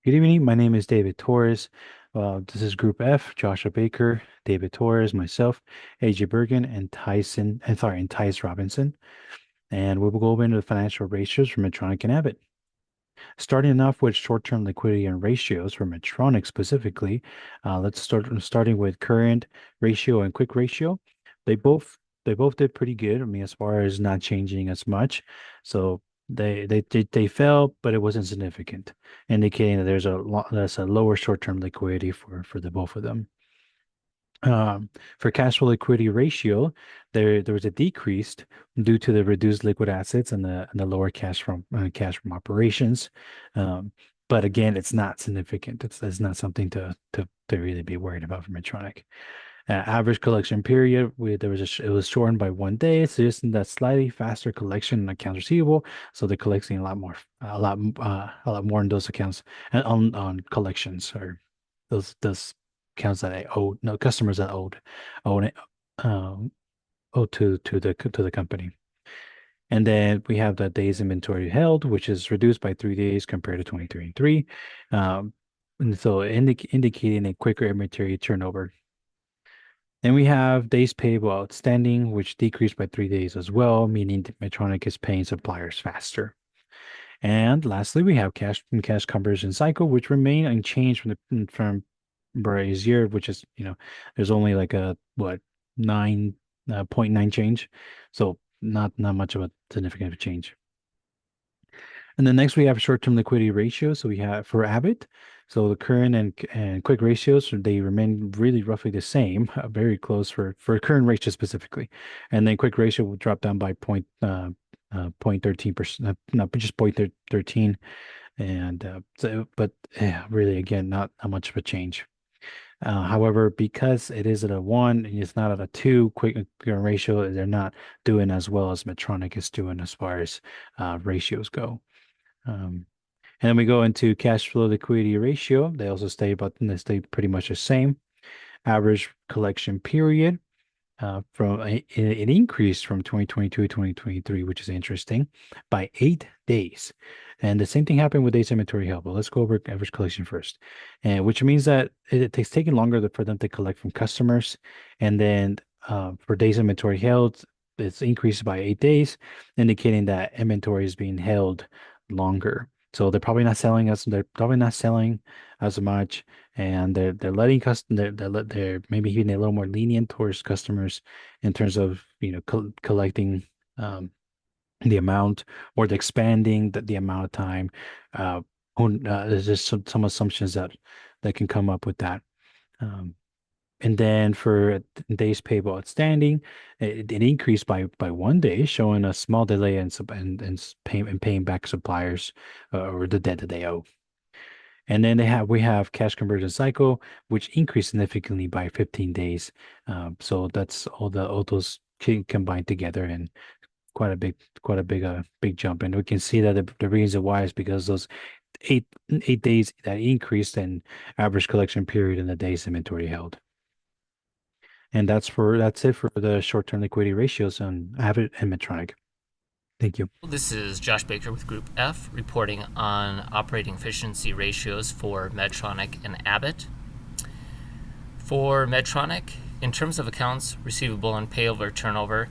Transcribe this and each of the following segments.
Good evening. My name is David Torres. This is Group F, Joshua Baker, David Torres, myself, AJ Bergen, and Tice Robinson. And we will go over into the financial ratios for Medtronic and Abbott. Starting off with short-term liquidity and ratios for Medtronic specifically, let's starting with current ratio and quick ratio. They both they both did pretty good. I mean, as far as not changing as much. So they fell, but it wasn't significant, indicating that there's a lower short-term liquidity for the both of them. For cash flow liquidity ratio, there was a decrease due to the reduced liquid assets and the lower cash from operations. Um, but again, it's not significant. It's not something to really be worried about for Medtronic. Average collection period, it was shortened by 1 day, suggesting that slightly faster collection in accounts receivable. So they're collecting a lot more in those accounts and on collections or those accounts that I owed, no customers that own it, um, owed to the company. And then we have the days inventory held, which is reduced by 3 days compared to 2023. And so indicating a quicker inventory turnover. Then we have days payable outstanding, which decreased by 3 days as well, meaning that Medtronic is paying suppliers faster. And lastly, we have cash conversion cycle, which remain unchanged from previous year, which is, there's only like a what 9.9 change. So not much of a significant change. And then next we have short-term liquidity ratio. So we have for Abbott. So the current and quick ratios, they remain really roughly the same, very close for current ratio specifically. And then quick ratio will drop down by 0.13%, not just 0.13. And but yeah, really, again, not much of a change. However, because it is at a one and it's not at a two quick ratio, they're not doing as well as Medtronic is doing as far as ratios go. Um, and then we go into cash flow liquidity ratio. They stay pretty much the same. Average collection period it increased from 2022 to 2023, which is interesting, by 8 days. And the same thing happened with days inventory held. But let's go over average collection first, and which means that it takes taking longer for them to collect from customers. And then for days inventory held, it's increased by 8 days, indicating that inventory is being held longer. So they're probably not selling as much, and they're letting they're maybe being a little more lenient towards customers in terms of collecting the amount or the expanding the amount of time. Uh, there's just some assumptions that can come up with that. Um, and then for days payable outstanding, it increased by 1 day, showing a small delay in paying back suppliers or the debt that they owe. And then we have cash conversion cycle, which increased significantly by 15 days. So that's all those combined together and quite a big jump. And we can see that the reason why is because those eight days that increased in average collection period and the days inventory held. And that's it for the short-term liquidity ratios on Avid and Medtronic. Thank you. This is Josh Baker with Group F reporting on operating efficiency ratios for Medtronic and Abbott. For Medtronic, in terms of accounts receivable and payable turnover,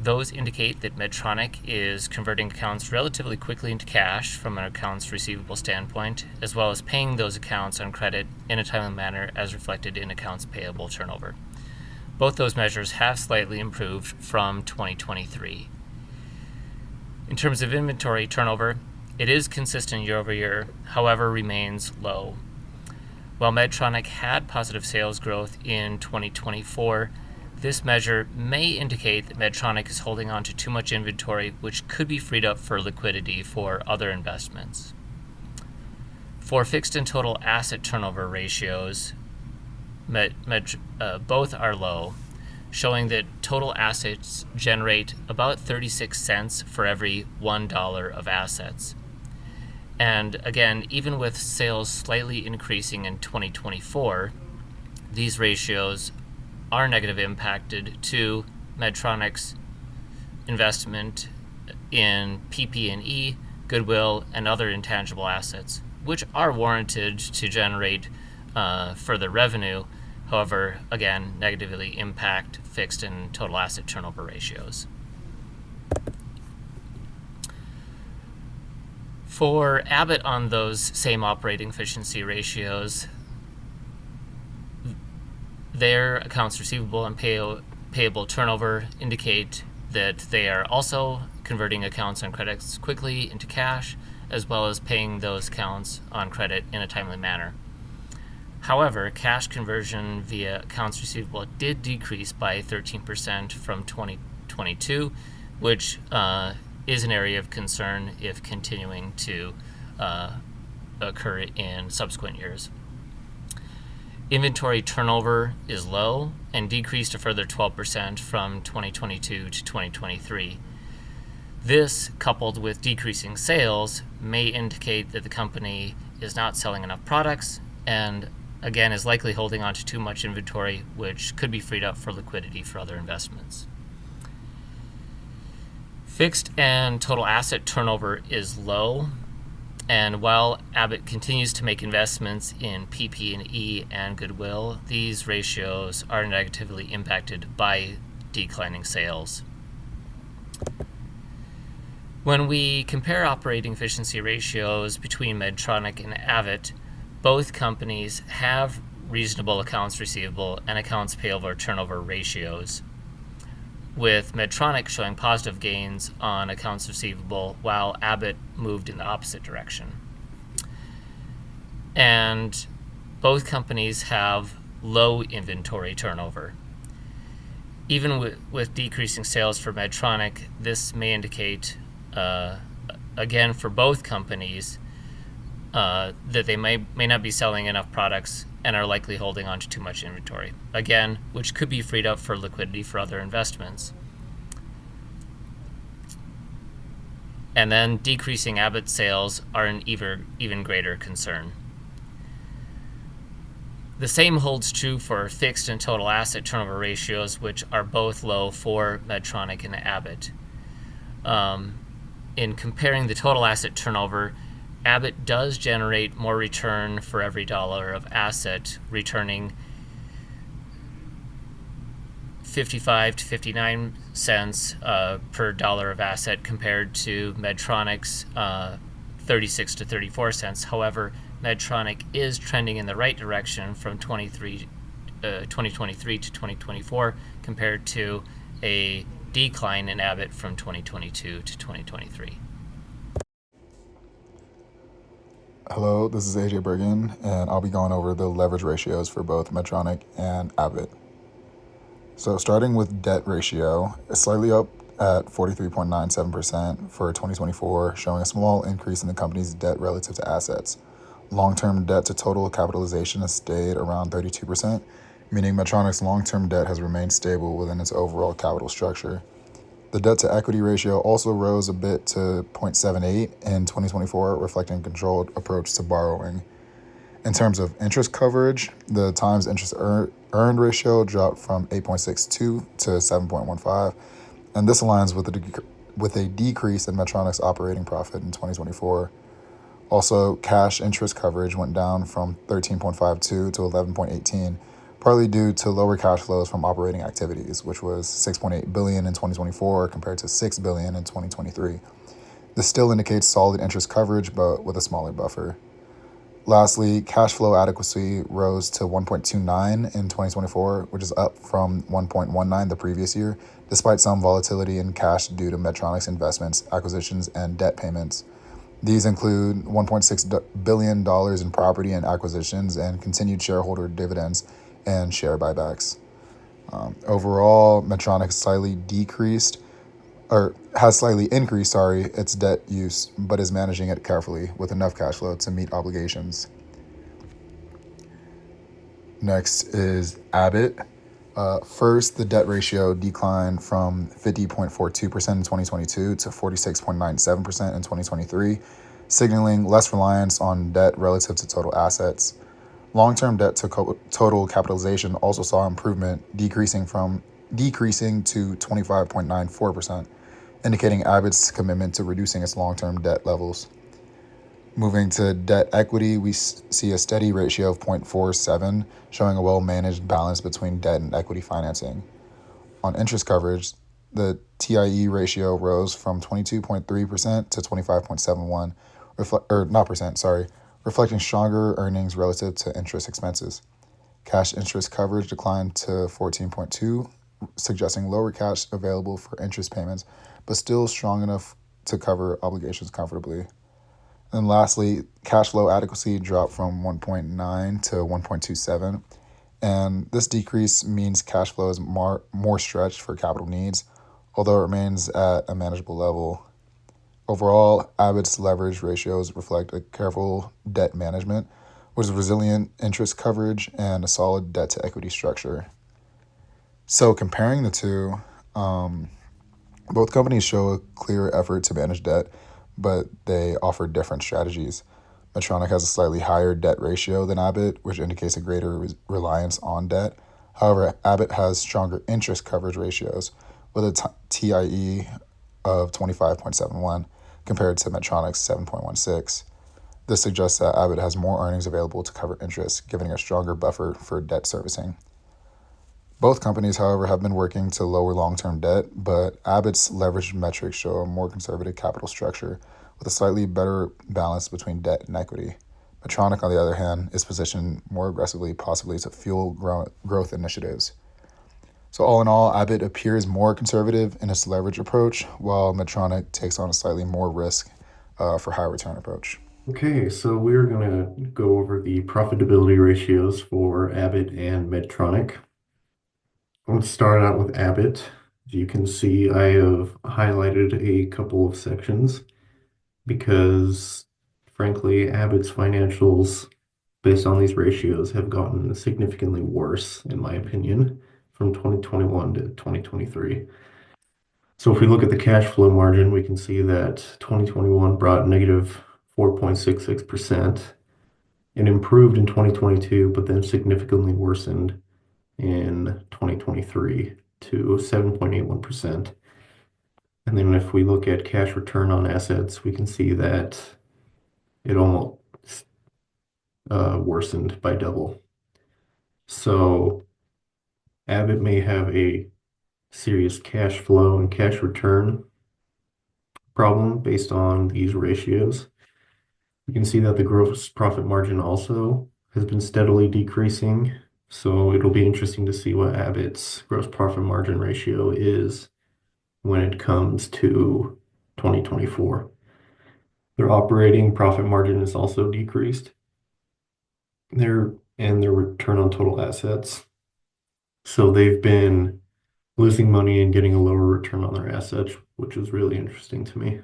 those indicate that Medtronic is converting accounts relatively quickly into cash from an accounts receivable standpoint, as well as paying those accounts on credit in a timely manner as reflected in accounts payable turnover. Both those measures have slightly improved from 2023. In terms of inventory turnover, it is consistent year over year, however, remains low. While Medtronic had positive sales growth in 2024, this measure may indicate that Medtronic is holding on to too much inventory, which could be freed up for liquidity for other investments. For fixed and total asset turnover ratios, both are low, showing that total assets generate about 36 cents for every $1 of assets. And again, even with sales slightly increasing in 2024, these ratios are negatively impacted to Medtronic's investment in PP&E, goodwill, and other intangible assets, which are warranted to generate further revenue. However, again, negatively impact fixed and total asset turnover ratios. For Abbott, on those same operating efficiency ratios, their accounts receivable and payable turnover indicate that they are also converting accounts on credits quickly into cash, as well as paying those accounts on credit in a timely manner. However, cash conversion via accounts receivable did decrease by 13% from 2022, which is an area of concern if continuing to occur in subsequent years. Inventory turnover is low and decreased a further 12% from 2022 to 2023. This, coupled with decreasing sales, may indicate that the company is not selling enough products and, again, is likely holding on to too much inventory, which could be freed up for liquidity for other investments. Fixed and total asset turnover is low, and while Abbott continues to make investments in PP&E and goodwill, these ratios are negatively impacted by declining sales. When we compare operating efficiency ratios between Medtronic and Abbott, both companies have reasonable accounts receivable and accounts payable turnover ratios, with Medtronic showing positive gains on accounts receivable while Abbott moved in the opposite direction. And both companies have low inventory turnover. Even with decreasing sales for Medtronic, this may indicate, again, for both companies, that they may not be selling enough products and are likely holding on to too much inventory, again, which could be freed up for liquidity for other investments. And then decreasing Abbott sales are an even greater concern. The same holds true for fixed and total asset turnover ratios, which are both low for Medtronic and Abbott. In comparing the total asset turnover, Abbott does generate more return for every dollar of asset, returning 55 to 59 cents per dollar of asset compared to Medtronic's 36 to 34 cents. However, Medtronic is trending in the right direction from 2023 to 2024 compared to a decline in Abbott from 2022 to 2023. Hello, this is AJ Bergen, and I'll be going over the leverage ratios for both Medtronic and Abbott. So starting with debt ratio, it's slightly up at 43.97% for 2024, showing a small increase in the company's debt relative to assets. Long-term debt to total capitalization has stayed around 32%, meaning Medtronic's long-term debt has remained stable within its overall capital structure. The debt-to-equity ratio also rose a bit to 0.78 in 2024, reflecting a controlled approach to borrowing. In terms of interest coverage, the times interest earned ratio dropped from 8.62 to 7.15, and this aligns with a decrease in Medtronic's operating profit in 2024. Also, cash interest coverage went down from 13.52 to 11.18, partly due to lower cash flows from operating activities, which was $6.8 billion in 2024 compared to $6 billion in 2023. This still indicates solid interest coverage, but with a smaller buffer. Lastly, cash flow adequacy rose to 1.29 in 2024, which is up from 1.19 the previous year, despite some volatility in cash due to Medtronic's investments, acquisitions, and debt payments. These include $1.6 billion in property and acquisitions and continued shareholder dividends and share buybacks. Overall, Medtronic has slightly increased its debt use, but is managing it carefully with enough cash flow to meet obligations. Next is Abbott. First, the debt ratio declined from 50.42% in 2022 to 46.97% in 2023, signaling less reliance on debt relative to total assets. Long-term debt to total capitalization also saw improvement, decreasing to 25.94%, indicating Abbott's commitment to reducing its long-term debt levels. Moving to debt equity, we see a steady ratio of 0.47, showing a well-managed balance between debt and equity financing. On interest coverage, the TIE ratio rose from 22.3% to 25.71, reflecting stronger earnings relative to interest expenses. Cash interest coverage declined to 14.2, suggesting lower cash available for interest payments, but still strong enough to cover obligations comfortably. And lastly, cash flow adequacy dropped from 1.9 to 1.27. And this decrease means cash flow is more stretched for capital needs, although it remains at a manageable level. Overall, Abbott's leverage ratios reflect a careful debt management, with resilient interest coverage and a solid debt to equity structure. So comparing the two, both companies show a clear effort to manage debt, but they offer different strategies. Medtronic has a slightly higher debt ratio than Abbott, which indicates a greater reliance on debt. However, Abbott has stronger interest coverage ratios with a TIE of 25.71 compared to Medtronic's 7.16. This suggests that Abbott has more earnings available to cover interest, giving a stronger buffer for debt servicing. Both companies, however, have been working to lower long-term debt, but Abbott's leverage metrics show a more conservative capital structure with a slightly better balance between debt and equity. Medtronic, on the other hand, is positioned more aggressively, possibly to fuel growth initiatives. So all in all, Abbott appears more conservative in its leverage approach, while Medtronic takes on a slightly more risk for high return approach. Okay, so we're going to go over the profitability ratios for Abbott and Medtronic. Let's start out with Abbott. As you can see, I have highlighted a couple of sections because, frankly, Abbott's financials, based on these ratios, have gotten significantly worse, in my opinion, from 2021 to 2023. So if we look at the cash flow margin, we can see that 2021 brought negative 4.66%. It improved in 2022, but then significantly worsened in 2023 to 7.81%. And then if we look at cash return on assets, we can see that it almost worsened by double. So Abbott may have a serious cash flow and cash return problem based on these ratios. You can see that the gross profit margin also has been steadily decreasing. So it'll be interesting to see what Abbott's gross profit margin ratio is when it comes to 2024. Their operating profit margin is also decreased. Their return on total assets. So they've been losing money and getting a lower return on their assets, which is really interesting to me.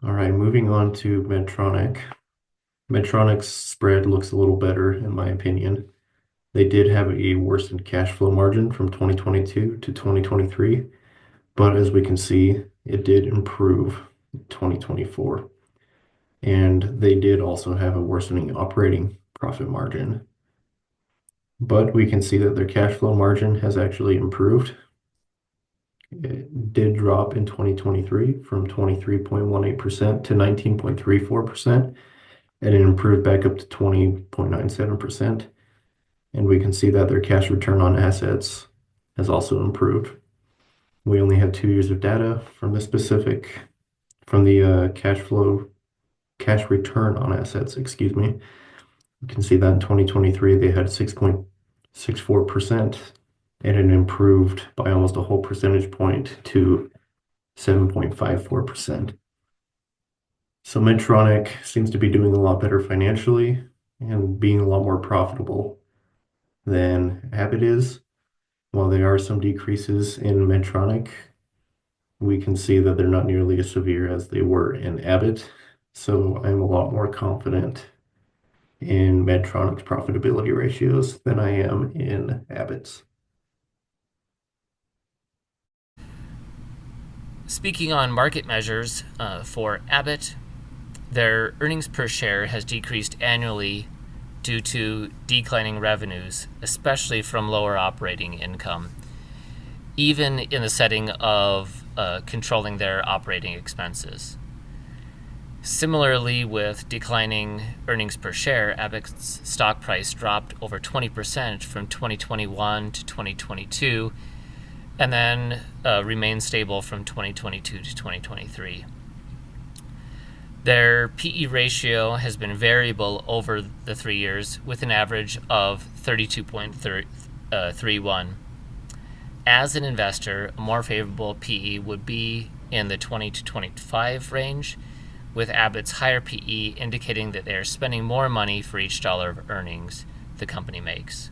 All right, moving on to Medtronic. Medtronic's spread looks a little better, in my opinion. They did have a worsened cash flow margin from 2022 to 2023, but as we can see, it did improve in 2024. And they did also have a worsening operating profit margin. But we can see that their cash flow margin has actually improved. It did drop in 2023 from 23.18% to 19.34%, and it improved back up to 20.97%. And we can see that their cash return on assets has also improved. We only have 2 years of data from the cash return on assets, excuse me. You can see that in 2023, they had 6.64%, and it improved by almost a whole percentage point to 7.54%. So Medtronic seems to be doing a lot better financially and being a lot more profitable than Abbott is. While there are some decreases in Medtronic, we can see that they're not nearly as severe as they were in Abbott. So I'm a lot more confident in Medtronic's profitability ratios than I am in Abbott's. Speaking on market measures for Abbott, their earnings per share has decreased annually due to declining revenues, especially from lower operating income, even in the setting of controlling their operating expenses. Similarly, with declining earnings per share, Abbott's stock price dropped over 20% from 2021 to 2022, and then remained stable from 2022 to 2023. Their PE ratio has been variable over the 3 years, with an average of 32.31. As an investor, a more favorable PE would be in the 20 to 25 range, with Abbott's higher PE indicating that they are spending more money for each dollar of earnings the company makes.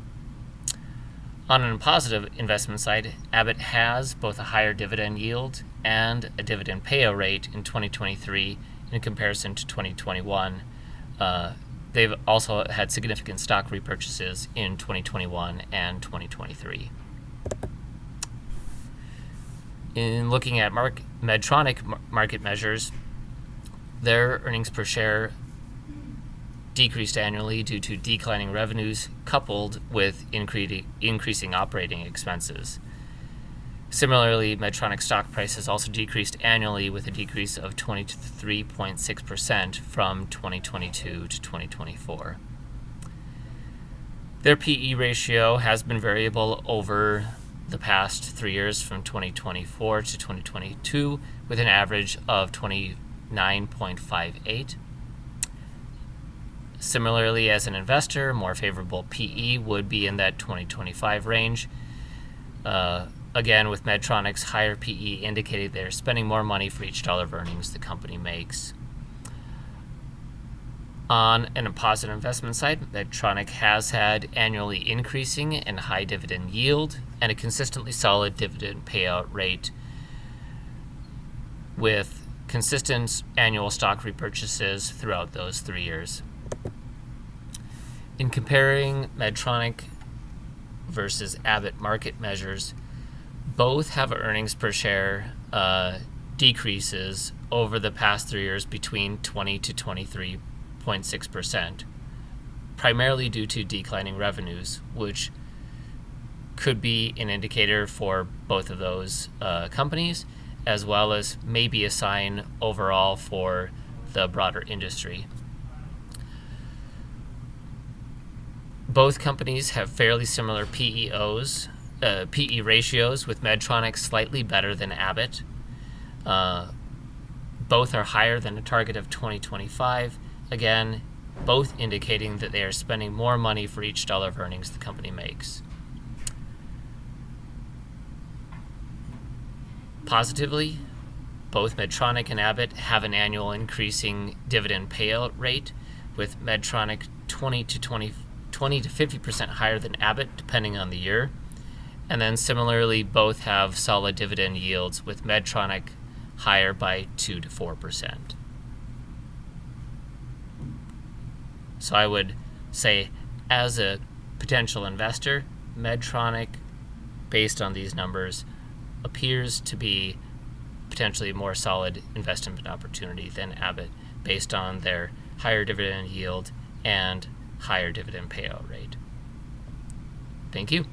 On a positive investment side, Abbott has both a higher dividend yield and a dividend payout rate in 2023 in comparison to 2021. They've also had significant stock repurchases in 2021 and 2023. In looking at Medtronic market measures, their earnings per share decreased annually due to declining revenues coupled with increasing operating expenses. Similarly, Medtronic's stock price has also decreased annually with a decrease of 23.6% from 2022 to 2024. Their PE ratio has been variable over the past 3 years from 2024 to 2022 with an average of 29.58. Similarly, as an investor, more favorable PE would be in that 2025 range. Again, with Medtronic's higher PE indicating they're spending more money for each dollar of earnings the company makes. On a positive investment side, Medtronic has had annually increasing and high dividend yield and a consistently solid dividend payout rate with consistent annual stock repurchases throughout those 3 years. In comparing Medtronic versus Abbott market measures, both have earnings per share decreases over the past 3 years between 20 to 23.6%, primarily due to declining revenues, which could be an indicator for both of those companies, as well as maybe a sign overall for the broader industry. Both companies have fairly similar PE ratios, with Medtronic slightly better than Abbott. Both are higher than a target of 2025. Again, both indicating that they are spending more money for each dollar of earnings the company makes. Positively, both Medtronic and Abbott have an annual increasing dividend payout rate, with Medtronic 20 to 50% higher than Abbott, depending on the year. And then similarly, both have solid dividend yields, with Medtronic higher by 2 to 4%. So I would say, as a potential investor, Medtronic, based on these numbers, appears to be potentially a more solid investment opportunity than Abbott, based on their higher dividend yield and higher dividend payout rate. Thank you.